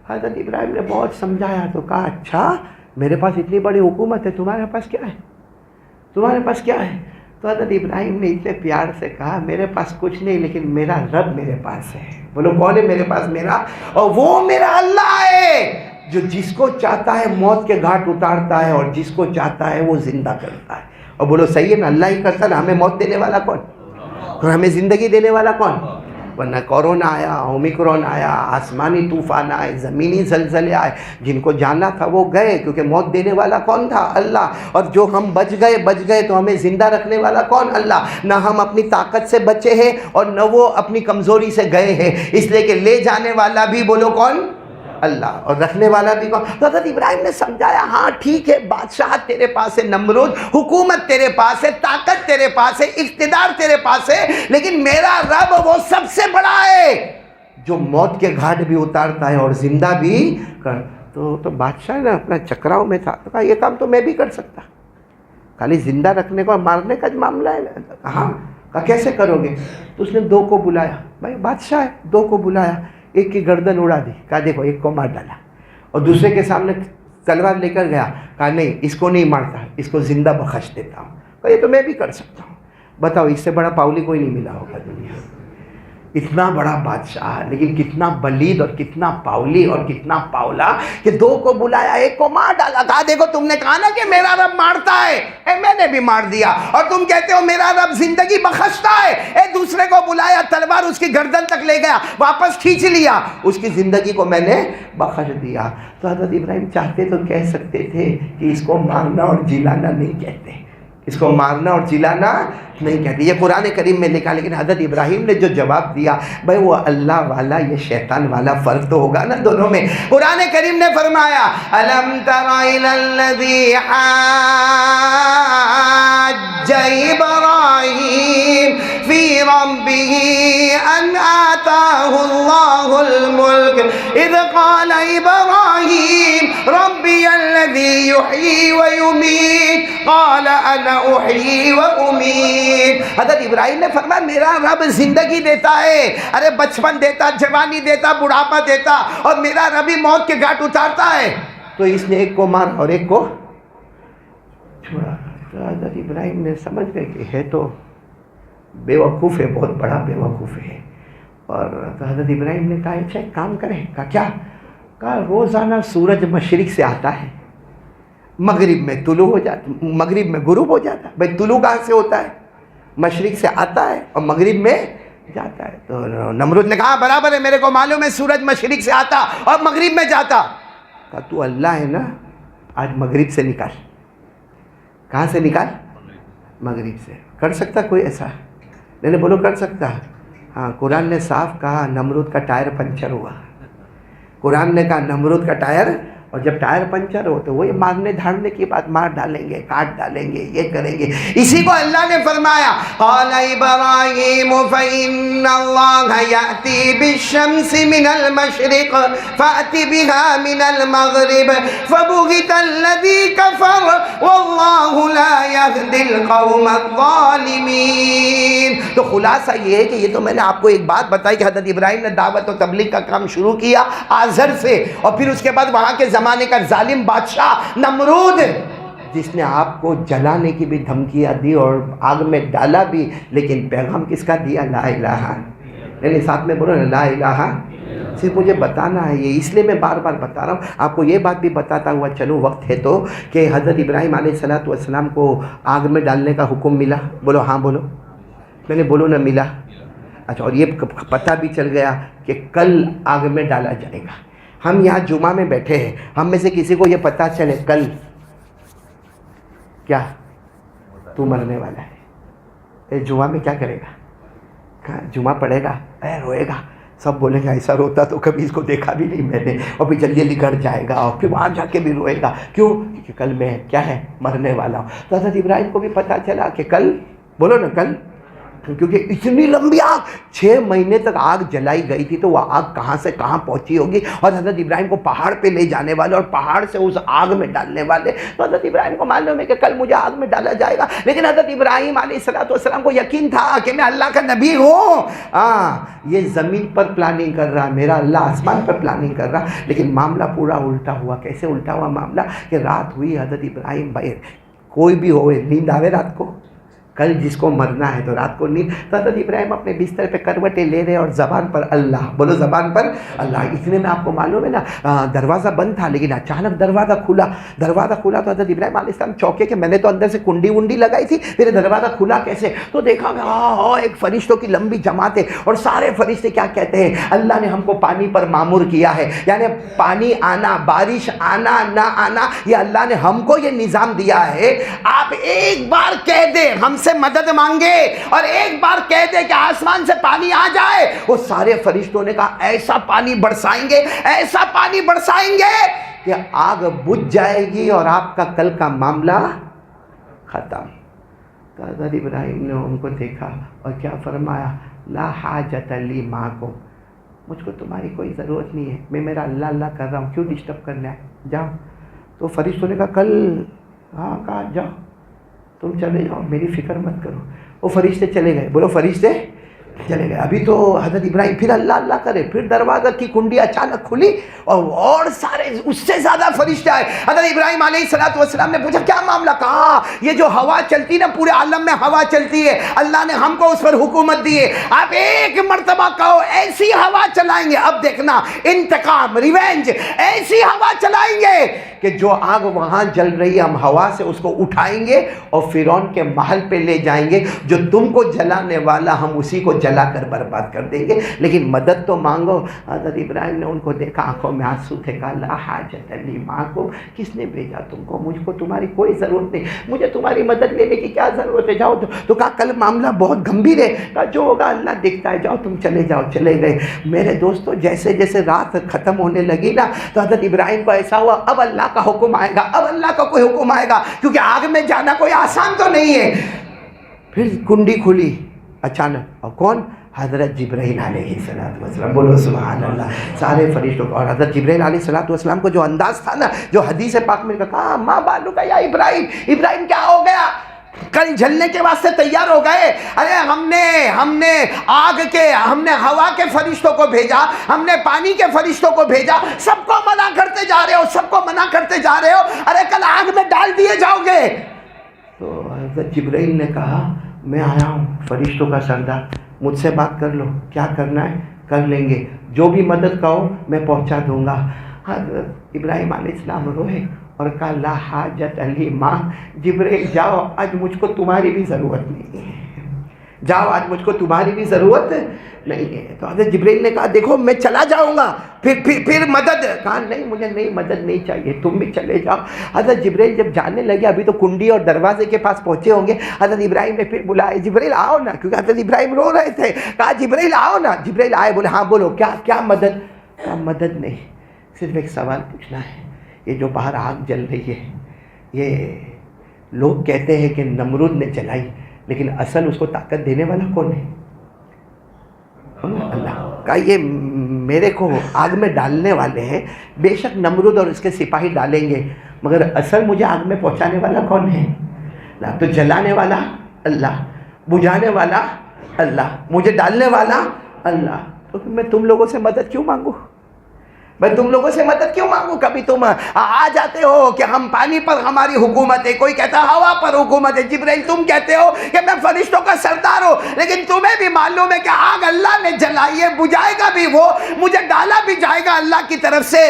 حضرت ابراہیم نے بہت سمجھایا تو کہا اچھا میرے پاس اتنی بڑی حکومت ہے، تمہارے پاس کیا ہے؟ تمہارے پاس کیا ہے؟ تو حضرت ابراہیم نے اتنے پیار سے کہا میرے پاس کچھ نہیں لیکن میرا رب میرے پاس ہے. بولو کون ہے میرے پاس؟ میرا، اور وہ میرا اللہ ہے جو جس کو چاہتا ہے موت کے گھاٹ اتارتا ہے اور جس کو چاہتا ہے وہ زندہ کرتا ہے. اور بولو صحیح ہے نا، اللہ ہی کرتا نا. ہمیں موت دینے والا کون اور ہمیں زندگی دینے والا کون؟ ورنہ کورونا آیا، اومیکرون آیا، آسمانی طوفان آئے، زمینی زلزلے آئے، جن کو جانا تھا وہ گئے کیونکہ موت دینے والا کون تھا؟ اللہ. اور جو ہم بچ گئے تو ہمیں زندہ رکھنے والا کون؟ اللہ. نہ ہم اپنی طاقت سے بچے ہیں اور نہ وہ اپنی کمزوری سے گئے ہیں، اس لیے کہ لے جانے والا بھی بولو کون؟ اللہ. اور رکھنے والا بھی کون؟ تو حضرت ابراہیم نے سمجھایا ہاں ٹھیک ہے، بادشاہ تیرے پاس ہے، نمرود حکومت تیرے پاس ہے، طاقت تیرے پاس ہے، اقتدار تیرے پاس ہے، لیکن میرا رب وہ سب سے بڑا ہے جو موت کے گھاٹ بھی اتارتا ہے اور زندہ بھی کر. تو بادشاہ نے اپنا چکراؤ میں تھا تو کہا یہ کام تو میں بھی کر سکتا، خالی زندہ رکھنے کو مارنے کا معاملہ ہے. ہاں کہا کیسے کرو گے؟ تو اس نے 2 کو بلایا، بھائی بادشاہ ہے، 2 کو بلایا، ایک کی گردن اڑا دی، کہا دیکھو ایک کو مار ڈالا، اور دوسرے کے سامنے تلوار لے کر گیا، کہا نہیں اس کو نہیں مارتا، اس کو زندہ بخش دیتا ہوں. کہا یہ تو میں بھی کر سکتا ہوں. بتاؤ اس سے بڑا پاولی کوئی نہیں ملا ہوگا دنیا میں. اتنا بڑا بادشاہ لیکن کتنا بلید اور کتنا پاولی اور کتنا پاولا کہ 2 کو بلایا، ایک کو مار ڈالا. کہا دیکھو تم نے کہا نا کہ میرا رب مارتا ہے، میں نے بھی مار دیا، اور تم کہتے ہو میرا رب زندگی بخشتا ہے. دوسرے کو بلایا، تلوار اس کی گردن تک لے گیا، واپس کھینچ لیا، اس کی زندگی کو میں نے بخش دیا. تو حضرت ابراہیم چاہتے تو کہہ سکتے تھے کہ اس کو مارنا اور جلانا نہیں کہتے، اس کو مارنا اور جلانا نہیں کہتے، یہ قرآن کریم میں لکھا. لیکن حضرت ابراہیم نے جو جواب دیا، بھائی وہ اللہ والا یہ شیطان والا فرق تو ہوگا نا دونوں میں. قرآن کریم نے فرمایا الم تر الی الذی حاج ابراہیم فی ربہ ان آتاہ اللہ الملک اذ قال ابراہیم ربی الذی یحیی ویمیت قال انا احیی وامیت. حضرت ابراہیم نے فرمایا میرا رب زندگی دیتا ہے، ارے بچپن دیتا، جوانی دیتا، بڑھاپا دیتا، اور میرا رب ہی موت کے گھاٹ اتارتا ہے. تو اس نے ایک کو مارا اور ایک کو چھوڑا. تو حضرت ابراہیم نے سمجھ گئے کہ ہے تو بیوقوف ہے، بہت بڑا بیوقوف ہے. اور تو حضرت ابراہیم نے کہا اچھا ایک کام کریں. کہا کیا؟ کہا روزانہ سورج مشرق سے آتا ہے، مغرب میں طلوع ہو جاتا، مغرب میں غروب ہو جاتا ہے. بھائی طلوع کہاں سے ہوتا ہے؟ مشرق سے آتا ہے اور مغرب میں جاتا ہے. تو نمرود نے کہا برابر ہے، میرے کو معلوم ہے سورج مشرق سے آتا اور مغرب میں جاتا. کہا تو اللہ ہے نا، آج مغرب سے نکال. کہاں سے نکال؟ مغرب سے. کر سکتا کوئی ایسا؟ میں نے بولو کر سکتا. ہاں قرآن نے صاف کہا نمرود کا ٹائر پنچر ہوا. قرآن نے کہا نمرود کا ٹائر، اور جب ٹائر پنچر ہو تو وہی مارنے دھاڑنے کی بات، مار ڈالیں گے، کاٹ ڈالیں گے، یہ کریں گے. اسی کو اللہ نے فرمایا قال ابراہیم فإن اللہ یأتی بالشمس من المشرق فأت بها من المغرب فبہت الذی کفر واللہ لا یہدی القوم الظالمین. تو خلاصہ یہ ہے کہ یہ تو میں نے آپ کو ایک بات بتائی کہ حضرت ابراہیم نے دعوت و تبلیغ کا کام شروع کیا آزر سے، اور پھر اس کے بعد وہاں کے زمانے کا ظالم بادشاہ نمرود جس نے آپ کو جلانے کی بھی دھمکیاں دی اور آگ میں ڈالا بھی، لیکن پیغام کس کا دیا؟ لا الہ. یعنی ساتھ میں بولو لا الہ. صرف مجھے بتانا ہے یہ، اس لیے میں بار بار بتا رہا ہوں آپ کو. یہ بات بھی بتاتا ہوا چلو وقت ہے تو کہ حضرت ابراہیم علیہ السلام کو آگ میں ڈالنے کا حکم ملا. بولو ہاں بولو. میں نے بولو نہ ملا. اچھا، اور یہ پتہ بھی چل گیا کہ کل آگ میں ڈالا جائے گا. ہم یہاں جمعہ میں بیٹھے ہیں، ہم میں سے کسی کو یہ پتہ چلے کل کیا تو مرنے والا ہے، جمعہ میں کیا کرے گا؟ جمعہ پڑھے گا، روئے گا، سب بولیں گے ایسا روتا تو کبھی اس کو دیکھا بھی نہیں میں نے، اور پھر جلدی جلدی گھر جائے گا اور پھر وہاں جا کے بھی روئے گا. کیوں؟ کیونکہ کل میں کیا ہے؟ مرنے والا ہوں. تو حضرت ابراہیم کو بھی پتہ چلا کہ کل، بولو نا کل کیونکہ اتنی لمبی آگ، 6 مہینے تک آگ جلائی گئی تھی، تو وہ آگ کہاں سے کہاں پہنچی ہوگی، اور حضرت ابراہیم کو پہاڑ پہ لے جانے والے اور پہاڑ سے اس آگ میں ڈالنے والے. تو حضرت ابراہیم کو معلوم ہے کہ کل مجھے آگ میں ڈالا جائے گا، لیکن حضرت ابراہیم علیہ السلام کو یقین تھا کہ میں اللہ کا نبی ہوں. یہ زمین پر پلاننگ کر رہا، میرا اللہ آسمان پر پلاننگ کر رہا. لیکن معاملہ پورا الٹا ہوا. کیسے الٹا ہوا معاملہ؟ کہ رات ہوئی، حضرت ابراہیم بھائی، کوئی بھی ہوئے نیند آوے رات کو، کل جس کو مرنا ہے تو رات کو نیند. تو حضرت ابراہیم اپنے بستر پہ کروٹیں لے رہے اور زبان پر اللہ، بولو زبان پر اللہ. اتنے میں آپ کو معلوم ہے نا دروازہ بند تھا، لیکن اچانک دروازہ کھلا تو حضرت ابراہیم علیہ السلام چوکے کہ میں نے تو اندر سے کنڈی ونڈی لگائی تھی، پھر دروازہ کھلا کیسے؟ تو دیکھا کہ ایک فرشتوں کی لمبی جماعت ہے، اور سارے فرشتے کیا کہتے ہیں؟ اللہ نے ہم کو پانی پر مامور کیا ہے، یعنی پانی آنا، بارش آنا نہ آنا، یہ اللہ نے ہم کو یہ نظام دیا ہے. آپ ایک بار کہہ دیں ہم سے مدد مانگے، اور ایک بار کہہ دے کہ آسمان سے پانی آ جائے، وہ سارے فرشتوں نے کہا ایسا پانی برسائیں گے، ایسا پانی برسائیں گے کہ آگ بجھ جائے گی اور آپ کا کل کا معاملہ ختم. تو حضرت ابراہیم نے ان کو دیکھا اور کیا فرمایا؟ لا حاجت لی معکم، مجھ کو تمہاری کوئی ضرورت نہیں ہے، میں میرا اللہ اللہ کر رہا ہوں، کیوں ڈسٹرب کرنا ہے، جاؤ. تو فرشتوں نے کہا کل کہا جاؤ تم چلے جاؤ، میری فکر مت کرو. وہ فرشتے چلے گئے، بولو فرشتے چلے گئے. ابھی تو حضرت ابراہیم پھر اللہ اللہ کرے، پھر دروازہ کی کنڈی اچانک کھلی اور سارے اس سے زیادہ فرشتے آئے. حضرت ابراہیم علیہ السلام نے پوچھا کیا معاملہ؟ کہا یہ جو ہوا چلتی نا، پورے عالم میں ہوا چلتی ہے، اللہ نے ہم کو اس پر حکومت دی ہے، آپ ایک مرتبہ کہو ایسی ہوا چلائیں گے، اب دیکھنا انتقام، ریونج، ایسی ہوا چلائیں گے کہ جو آگ وہاں جل رہی ہے ہم ہوا سے اس کو اٹھائیں گے اور فرعون کے محل پہ لے جائیں گے، جو تم کو جلانے والا ہم اسی کو جلا کر برباد کر دیں گے، لیکن مدد تو مانگو. حضرت ابراہیم نے ان کو دیکھا، آنکھوں میں آنسو تھے، کہا لا حاجت لی معکم، کس نے بھیجا تم کو؟ مجھ کو تمہاری کوئی ضرورت نہیں، مجھے تمہاری مدد لینے کی کیا ضرورت ہے، جاؤ. تو کہا کل معاملہ بہت گمبھیر ہے، کہا جو ہوگا اللہ دیکھتا ہے، جاؤ تم چلے جاؤ. چلے گئے. میرے دوستو جیسے جیسے رات ختم ہونے لگی نا، تو حضرت ابراہیم کو ایسا ہوا اب اللہ کا حکم آئے گا، اب اللہ کا کوئی حکم آئے گا، کیونکہ آگ میں جانا کوئی آسان تو نہیں ہے. پھر کنڈی کھلی اچانک، اور کون؟ حضرت جبرائیل علیہ السلام. بولو سبحان اللہ. سارے فرشتوں کو، اور حضرت جبرائیل علیہ السلام کو جو انداز تھا نا، جو حدیث پاک میں کہا ماں بالو کا یا ابراہیم، ابراہیم کیا ہو گیا؟ کل جلنے کے واسطے تیار ہو گئے. ارے ہم نے آگ کے، ہم نے ہوا کے فرشتوں کو بھیجا، ہم نے پانی کے فرشتوں کو بھیجا، سب کو منع کرتے جا رہے ہو، سب کو منع کرتے جا رہے ہو، ارے کل آگ میں ڈال دیے جاؤ گے. تو حضرت جبرائیل نے کہا میں آیا ہوں فرشتوں کا سردار، مجھ سے بات کر لو، کیا کرنا ہے کر لیں گے، جو بھی مدد کہو میں پہنچا دوں گا. حضرت ابراہیم علیہ السلام روئے اور کہا لا حاجت لی ماں، جبرائیل جاؤ، آج مجھ کو تمہاری بھی ضرورت نہیں ہے، جاؤ آج مجھ کو تمہاری بھی ضرورت نہیں ہے. تو حضرت جبرائیل نے کہا دیکھو میں چلا جاؤں گا، پھر مدد. کہا نہیں مجھے نہیں مدد نہیں چاہیے، تم بھی چلے جاؤ. حضرت جبرائیل جب جانے لگے، ابھی تو کنڈی اور دروازے کے پاس پہنچے ہوں گے، حضرت ابراہیم نے پھر بلایا جبرائیل آؤ نا، کیونکہ حضرت ابراہیم رو رہے تھے. کہا جبرائیل آؤ نا. جبرائیل آئے، بولے ہاں بولو کیا مدد؟ کہا مدد نہیں، صرف ایک سوال پوچھنا ہے. یہ جو باہر آگ جل رہی ہے، یہ لوگ کہتے ہیں کہ نمرود نے جلائی، لیکن اصل اس کو طاقت دینے والا کون ہے؟ اللہ. کہا یہ میرے کو آگ میں ڈالنے والے ہیں، بے شک نمرود اور اس کے سپاہی ڈالیں گے، مگر اصل مجھے آگ میں پہنچانے والا کون ہے؟ اللہ. تو جلانے والا اللہ، بجھانے والا اللہ، مجھے ڈالنے والا اللہ. تو میں تم لوگوں سے مدد کیوں مانگوں؟ میں تم لوگوں سے مدد کیوں مانگوں؟ کبھی تم آ جاتے ہو کہ ہم پانی پر ہماری حکومت ہے، کوئی کہتا ہے ہوا پر حکومت ہے. جبرائیل تم کہتے ہو کہ میں فرشتوں کا سردار ہوں، لیکن تمہیں بھی معلوم ہے کہ آگ اللہ نے جلائی ہے، بجھائے گا بھی وہ، مجھے ڈالا بھی جائے گا اللہ کی طرف سے.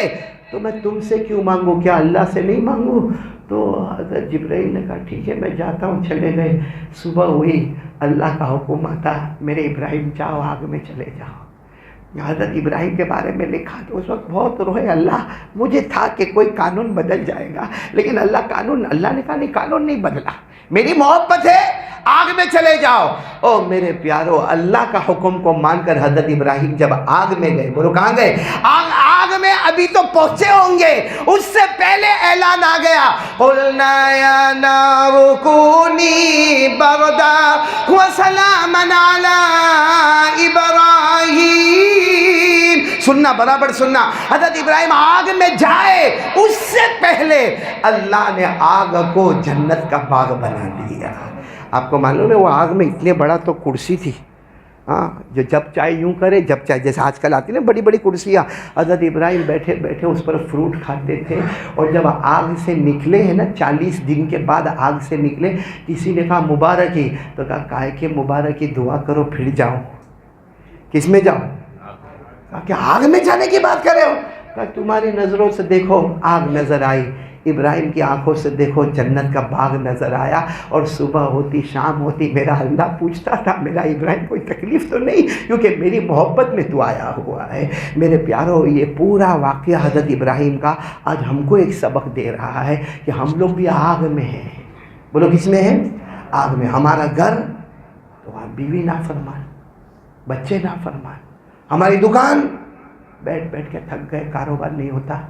تو میں تم سے کیوں مانگوں؟ کیا اللہ سے نہیں مانگوں؟ تو حضرت جبرائیل نے کہا ٹھیک ہے میں جاتا ہوں. چلے گئے. صبح ہوئی، اللہ کا حکم آتا میرے ابراہیم جاؤ آگ میں چلے جاؤ. حضرت ابراہیم کے بارے میں لکھا تو اس وقت بہت روئے. اللہ مجھے تھا کہ کوئی قانون بدل جائے گا، لیکن اللہ نے کہا نہیں، قانون نہیں بدلا، میری محبت ہے، آگ میں چلے جاؤ. او میرے پیارو، اللہ کا حکم کو مان کر حضرت ابراہیم جب آگ میں گئے، بولو کہاں گئے؟ آگ میں ابھی تو پہنچے ہوں گے، اس سے پہلے اعلان آ گیا قُلْنَا يَا نَارُ كُونِي بَرْدًا وَسَلَامًا سلام علی ابراہیم. سننا برابر سننا. حضرت ابراہیم آگ میں جائے اس سے پہلے اللہ نے آگ کو جنت کا باغ بنا دیا. آپ کو معلوم ہے وہ آگ میں اتنے بڑا تو کرسی تھی ہاں جو جب چاہے یوں کرے جب چاہے، جیسے آج کل آتی نا بڑی بڑی کرسیاں. حضرت ابراہیم بیٹھے بیٹھے اس پر فروٹ کھاتے تھے، اور جب آگ سے نکلے ہیں نا 40 دن کے بعد آگ سے نکلے، کسی نے کہا مبارکی، تو کہا کائے کہ مبارکی، دعا کرو پھر جاؤ. کس میں جاؤ؟ کہا کہ آگ میں جانے کی بات کر رہے ہو. کہا تمہاری نظروں سے دیکھو آگ نظر آئی، ابراہیم کی آنکھوں سے دیکھو جنت کا باغ نظر آیا. اور صبح ہوتی شام ہوتی میرا اللہ پوچھتا تھا میرا ابراہیم کوئی تکلیف تو نہیں، کیونکہ میری محبت میں تو آیا ہوا ہے. میرے پیارو یہ پورا واقعہ حضرت ابراہیم کا آج ہم کو ایک سبق دے رہا ہے کہ ہم لوگ بھی آگ میں ہیں. بولو کس میں ہیں؟ آگ میں. ہمارا گھر تو بیوی نافرمان، بچے نافرمان، ہماری دکان بیٹھ بیٹھ کے تھک گئے، کاروبار نہیں ہوتا.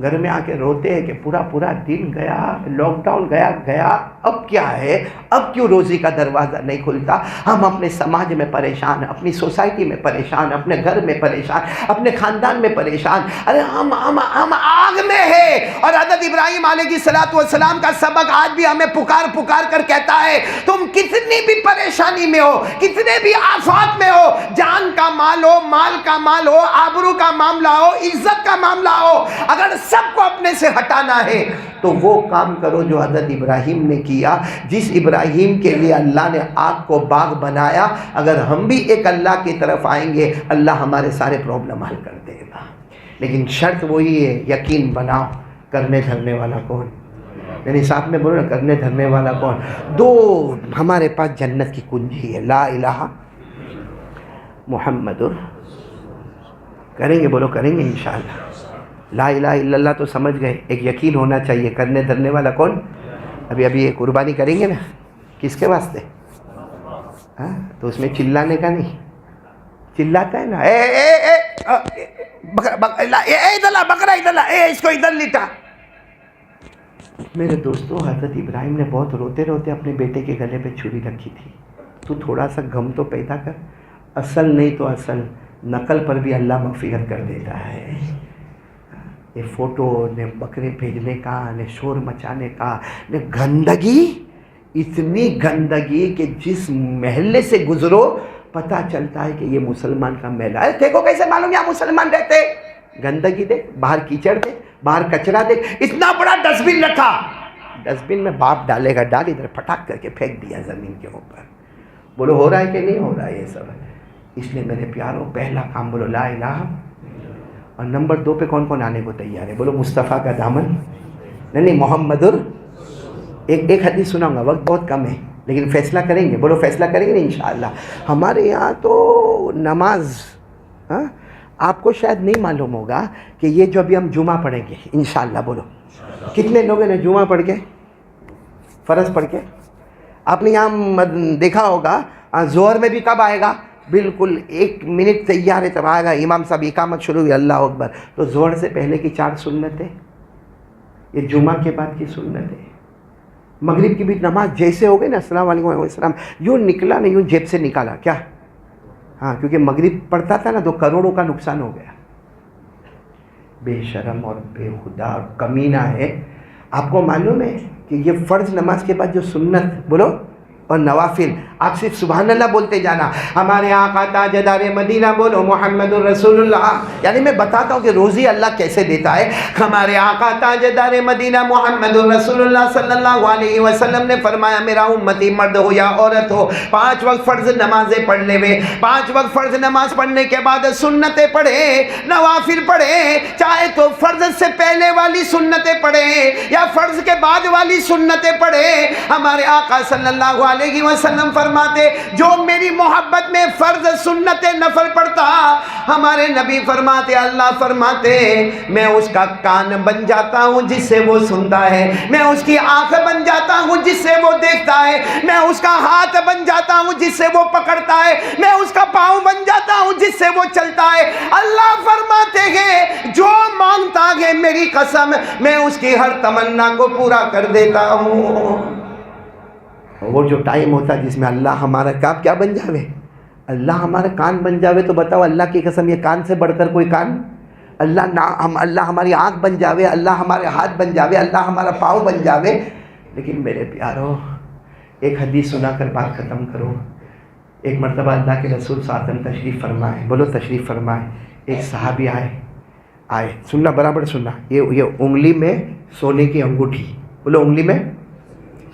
گھر میں آ کے روتے ہیں کہ پورا پورا دن گیا، لاک ڈاؤن گیا، اب کیا ہے، اب کیوں روزی کا دروازہ نہیں کھلتا. ہم اپنے سماج میں پریشان، اپنی سوسائٹی میں پریشان، اپنے گھر میں پریشان، اپنے خاندان میں پریشان. ارے ہم آگ میں ہیں. اور حضرت ابراہیم علیہ السلام کا سبق آج بھی ہمیں پکار پکار کر کہتا ہے تم کتنی بھی پریشانی میں ہو، کتنے بھی آفات میں ہو، جان کا مال ہو، مال کا مال ہو، آبرو کا معاملہ ہو، عزت کا معاملہ ہو، اگر سب کو اپنے سے ہٹانا ہے تو وہ کام کرو جو حضرت ابراہیم نے کیا. جس ابراہیم کے لیے اللہ نے آگ کو باغ بنایا، اگر ہم بھی ایک اللہ کی طرف آئیں گے اللہ ہمارے سارے پرابلم حل کر دے گا. لیکن شرط وہی ہے، یقین بناؤ. کرنے دھرنے والا کون؟ یعنی ساتھ میں بولو نا، کرنے دھرنے والا کون؟ دو ہمارے پاس جنت کی کنجی ہے، لا الہ محمد. کریں گے؟ بولو کریں گے انشاءاللہ. لا الہ الا اللہ تو سمجھ گئے، ایک یقین ہونا چاہیے. کرنے دھرنے والا کون؟ ابھی یہ قربانی کریں گے نا، کس کے واسطے؟ ہاں تو اس میں چلانے کا نہیں، چلاتا ہے نا بکرا ادھر لا، اس کو ادھر لٹا. میرے دوستو حضرت ابراہیم نے بہت روتے روتے اپنے بیٹے کے گلے پہ چھری رکھی تھی. تو تھوڑا سا غم تو پیدا کر، اصل نہیں تو اصل، نقل پر بھی اللہ مغفرت کر دیتا ہے. یہ فوٹو نے بکرے بھیجنے کا، نے شور مچانے کا، نے گندگی، اتنی گندگی کہ جس محلے سے گزرو پتہ چلتا ہے کہ یہ مسلمان کا محلہ ہے. دیکھو کیسے معلوم یہاں مسلمان رہتے. گندگی دیکھ، باہر کیچڑ دیکھ، باہر کچرا دیکھ. اتنا بڑا ڈسٹ بن رکھا، ڈسٹ بن میں باپ ڈالے گا، ڈال ادھر پھٹاک کر کے پھینک دیا زمین کے اوپر. بولو ہو رہا ہے کہ نہیں ہو رہا ہے یہ سب؟ اس لیے میرے پیاروں پہلا کام بولو لا الہ. اور نمبر 2 پہ کون کون آنے کو تیار ہے؟ بولو مصطفیٰ کا دامن. نہیں محمد. ایک حدیث سناؤں گا، وقت بہت کم ہے لیکن فیصلہ کریں گے. بولو فیصلہ کریں گے انشاءاللہ. ہمارے یہاں تو نماز آپ کو شاید نہیں معلوم ہوگا کہ یہ جو ابھی ہم جمعہ پڑھیں گے انشاءاللہ. بولو کتنے لوگوں نے جمعہ پڑھ کے، فرض پڑھ کے؟ آپ نے یہاں دیکھا ہوگا ظہر میں بھی کب آئے گا؟ بالکل 1 منٹ تیار ہے تب آئے گا. امام صاحب اقامت شروع ہوئی، اللہ اکبر. تو ظہر سے پہلے کی 4 سنتیں، یہ جمعہ کے بعد کی سنتیں. مغرب کی بھی نماز جیسے ہو گئی نا، السلام علیکم وعلیکم السلام، یوں نکلا نا، یوں جیب سے نکالا کیا؟ ہاں کیونکہ مغرب پڑھتا تھا نا تو کروڑوں کا نقصان ہو گیا. بے شرم اور بے خدا اور کمینہ ہے. آپ کو معلوم ہے کہ یہ فرض نماز کے بعد جو سنت بولو اور نوافل، آپ صرف سبحان اللہ بولتے جانا. ہمارے آقا تاجدار مدینہ بولو محمد الرسول اللہ. یعنی میں بتاتا ہوں کہ روزی اللہ کیسے دیتا ہے. ہمارے آقا تاجدار مدینہ محمد الرسول اللہ صلی اللہ علیہ وسلم نے فرمایا میرا امتی مرد ہو یا عورت ہو 5 وقت فرض نمازیں پڑھ لے وے. 5 وقت فرض نماز پڑھنے کے بعد سنتیں پڑھے، نوافل پڑھے، چاہے تو فرض سے پہلے والی سنتیں پڑھے یا فرض کے بعد والی سنتیں پڑھے. ہمارے آقا صلی اللہ علیہ وسلم فرماتے جو میری محبت میں فرض سنت نفل پڑھتا، ہمارے نبی فرماتے، اللہ فرماتے میں اس کا کان بن جاتا ہوں جس سے وہ سنتا ہے، میں اس کی آنکھ بن جاتا ہوں جس سے وہ دیکھتا ہے، میں اس کا ہاتھ بن جاتا ہوں جس سے وہ پکڑتا ہے، میں اس کا پاؤں بن جاتا ہوں جس سے وہ چلتا ہے. اللہ فرماتے ہیں جو مانگتا ہے میری قسم میں اس کی ہر تمنا کو پورا کر دیتا ہوں. وہ جو ٹائم ہوتا ہے جس میں اللہ ہمارا کام کیا بن جاوے، اللہ ہمارا کان بن جاوے، تو بتاؤ اللہ کی قسم یہ کان سے بڑھ کر کوئی کان، اللہ ہماری آنکھ بن جاوے، اللہ ہمارے ہاتھ بن جاوے، اللہ ہمارا پاؤں بن جاوے۔ لیکن میرے پیارو ایک حدیث سنا کر بات ختم کروں۔ ایک مرتبہ اللہ کے رسول صلی اللہ علیہ وسلم تشریف فرمائے، بولو تشریف فرمائے، ایک صحابی آئے، سننا برابر سننا، یہ انگلی میں سونے کی انگوٹھی، بولو انگلی میں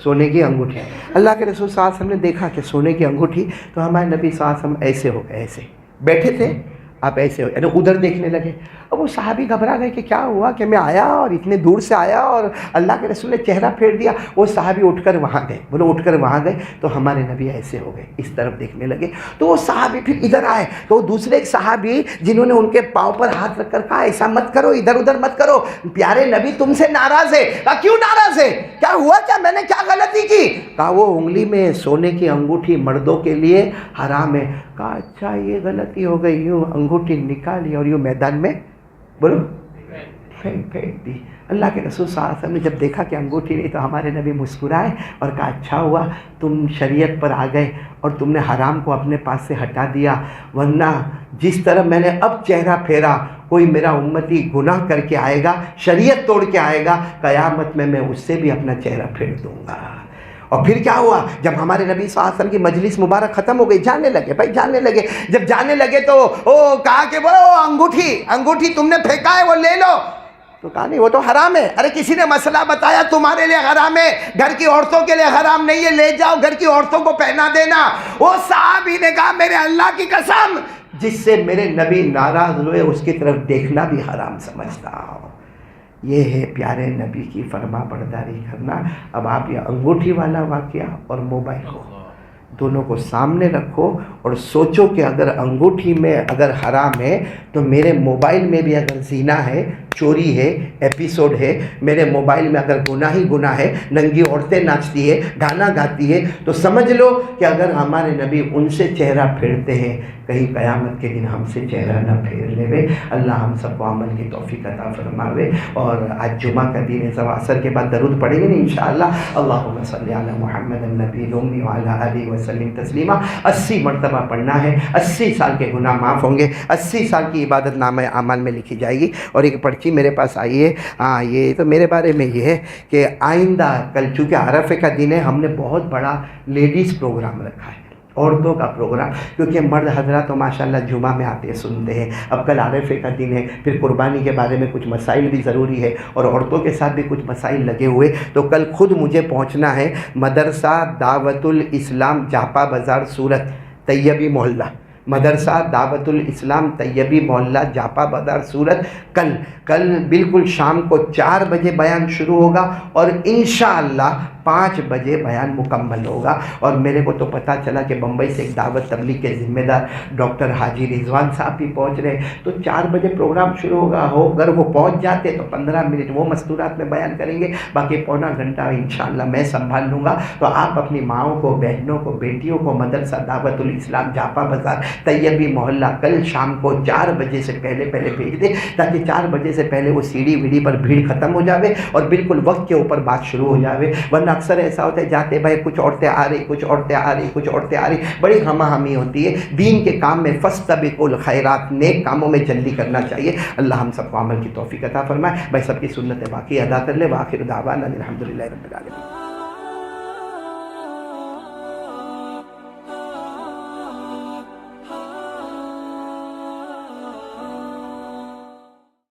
سونے کی انگوٹھی۔ اللہ کے رسول صلی اللہ علیہ وسلم نے دیکھا کہ سونے کی انگوٹھی، تو ہمارے نبی صلی اللہ علیہ وسلم ایسے ہو گئے، ایسے بیٹھے تھے، آپ ایسے ہو، یعنی ادھر دیکھنے لگے۔ اب وہ صحابی گھبرا گئے کہ کیا ہوا کہ میں آیا اور اتنے دور سے آیا اور اللہ کے رسول نے چہرہ پھیر دیا۔ وہ صحابی اٹھ کر وہاں گئے، بولو اٹھ کر وہاں گئے، تو ہمارے نبی ایسے ہو گئے، اس طرف دیکھنے لگے۔ تو وہ صحابی پھر ادھر آئے، تو وہ دوسرے ایک صحابی جنہوں نے ان کے پاؤں پر ہاتھ رکھ کر کہا ایسا مت کرو، ادھر ادھر مت کرو، پیارے نبی تم سے ناراض ہے۔ کہا کیوں ناراض ہے، کیا ہوا، کیا میں نے کیا غلطی کی؟ کہا وہ انگلی میں سونے کی انگوٹھی مردوں کے لیے حرام ہے۔ کہا اچھا یہ غلطی ہو گئی، یوں انگوٹھی نکالی اور یوں میدان میں بولو پھینک دی۔ اللہ کے رسول صلی اللہ علیہ وسلم نے جب دیکھا کہ انگوٹھی نہیں تو ہمارے نبی مسکرائے اور کہا اچھا ہوا تم شریعت پر آ گئے اور تم نے حرام کو اپنے پاس سے ہٹا دیا، ورنہ جس طرح میں نے اب چہرہ پھیرا کوئی میرا امتی گناہ کر کے آئے گا، شریعت توڑ کے آئے گا، قیامت میں اس سے بھی اپنا چہرہ پھیر دوں گا۔ اور پھر کیا ہوا، جب ہمارے نبی صلی اللہ علیہ وسلم کی مجلس مبارک ختم ہو گئی، جانے لگے بھائی، جانے لگے۔ جب جانے لگے تو کہا کہ وہ انگوٹھی تم نے پھینکا ہے وہ لے لو۔ تو کہا نہیں وہ تو حرام ہے۔ ارے کسی نے مسئلہ بتایا تمہارے لیے حرام ہے، گھر کی عورتوں کے لیے حرام نہیں ہے، لے جاؤ گھر کی عورتوں کو پہنا دینا۔ وہ صحابی نے کہا میرے اللہ کی قسم جس سے میرے نبی ناراض ہوئے اس کی طرف دیکھنا بھی حرام سمجھتا ہوں۔ یہ ہے پیارے نبی کی فرما برداری کرنا۔ اب آپ یہ انگوٹھی والا واقعہ اور موبائل کو دونوں کو سامنے رکھو اور سوچو کہ اگر انگوٹھی میں اگر حرام ہے تو میرے موبائل میں بھی اگر زنا ہے، چوری ہے، ایپیسوڈ ہے، میرے موبائل میں اگر گناہ ہی گناہ ہے، ننگی عورتیں ناچتی ہے، گانا گاتی ہے، تو سمجھ لو کہ اگر ہمارے نبی ان سے چہرہ پھیرتے ہیں کہیں قیامت کے دن ہم سے چہرہ نہ پھیر لے۔ اللہ ہم سب کو عمل کی توفیق عطا فرماوے۔ اور آج جمعہ کا دن ہے، عصر کے بعد درود پڑھیں گے نا انشاءاللہ، اللہم صلی علی محمد النبی الامی وعلی آلہ وسلم تسلیما۔ 80 مرتبہ پڑھنا ہے، 80 سال کے گناہ معاف ہوں گے، 80 سال کی عبادت نامہ اعمال میں لکھی جائے گی۔ اور ایک پرچی میرے پاس آئی ہے، یہ تو میرے بارے میں یہ ہے کہ آئندہ کل چونکہ عرفے کا دن ہے، ہم نے بہت بڑا لیڈیز پروگرام رکھا ہے، عورتوں کا پروگرام، کیونکہ مرد حضرات تو ماشاءاللہ جمعہ میں آتے سنتے ہیں۔ اب کل عرفے کا دن ہے، پھر قربانی کے بارے میں کچھ مسائل بھی ضروری ہے اور عورتوں کے ساتھ بھی کچھ مسائل لگے ہوئے، تو کل خود مجھے پہنچنا ہے مدرسہ دعوت الاسلام جاپا بازار سورت طیبی محلہ، مدرسہ دعوت الاسلام طیبی محلہ جاپا بازار سورت۔ کل بالکل شام کو 4 بجے بیان شروع ہوگا اور انشاءاللہ 5 بجے بیان مکمل ہوگا۔ اور میرے کو تو پتہ چلا کہ بمبئی سے ایک دعوت تبلیغ کے ذمہ دار ڈاکٹر حاجی رضوان صاحب بھی پہنچ رہے، تو 4 بجے پروگرام شروع ہوگا، اگر وہ پہنچ جاتے تو 15 منٹ وہ مستورات میں بیان کریں گے، باقی پونا گھنٹہ انشاءاللہ میں سنبھال لوں گا۔ تو آپ اپنی ماؤں کو، بہنوں کو، بیٹیوں کو مدرسہ دعوت الاسلام جاپا بازار طیبی محلہ کل شام کو 4 بجے سے پہلے بھیج دیں، تاکہ 4 بجے سے پہلے وہ سیڑھی ویڑھی پر بھیڑ ختم ہو جاوے اور بالکل وقت کے اوپر بات شروع ہو جاوے۔ ورنہ اکثر ایسا ہوتا ہے جاتے بھائی کچھ عورتیں آ رہی، بڑی ہمہ ہمی ہوتی ہے۔ دین کے کام میں فاستبقوا الخیرات، نیک کاموں میں جلدی کرنا چاہیے۔ اللہ ہم سب کو عمل کی توفیق عطا فرمائے۔ بھائی سب کی سنت باقی ادا کر لے۔ وآخر دعوانا الحمدللہ رب العالمین۔